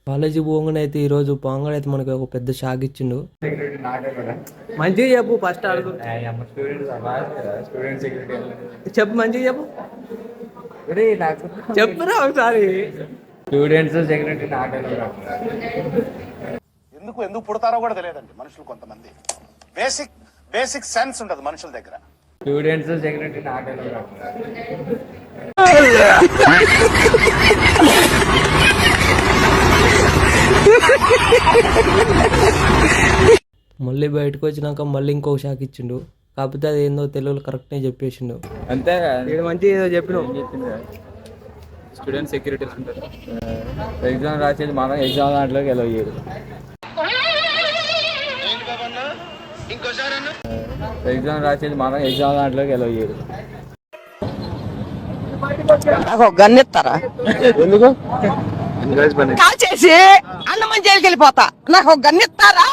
College పోగానే అయితే ఈరోజు పోగానే అయితే మనకి ఒక పెద్ద షాక్ ఇచ్చిండు. మంచిగా చెప్పు, ఫస్ట్ అడుగు చెప్పు, మంచిగా చెప్పు, చెప్పురా ఒకసారి. స్టూడెంట్స్ సెక్రటరీ ఎందుకు ఎందుకు పుడతారో కూడా తెలియదండి మనుషులు. కొంతమంది బేసిక్ సెన్స్ ఉండదు మనుషుల దగ్గర. స్టూడెంట్స్ సెక్రటరీ మళ్ళీ బయటకు వచ్చినాక మళ్ళీ ఇంకొక షాక్ ఇచ్చిండు. కాకపోతే అది ఏందో తెలుగులో కరెక్ట్గా చెప్పేసిండు. అంతే మంచిగా ఏదో చెప్పిన స్టూడెంట్ సెక్యూరిటీ అంటారు. ఎగ్జామ్ రాసేది మనం ఎగ్జామ్ దాంట్లోకి ఎలా అయ్యారు. ఎగ్జామ్ రాసేది మనం ఎగ్జామ్ దాంట్లోకి ఎలా అయ్యారు. నాకు గన్నెత్తారా? ఎందుకు కాల్ చేసి అన్నమని జైలుకి వెళ్ళిపోతా. నాకు గన్నెత్తారా?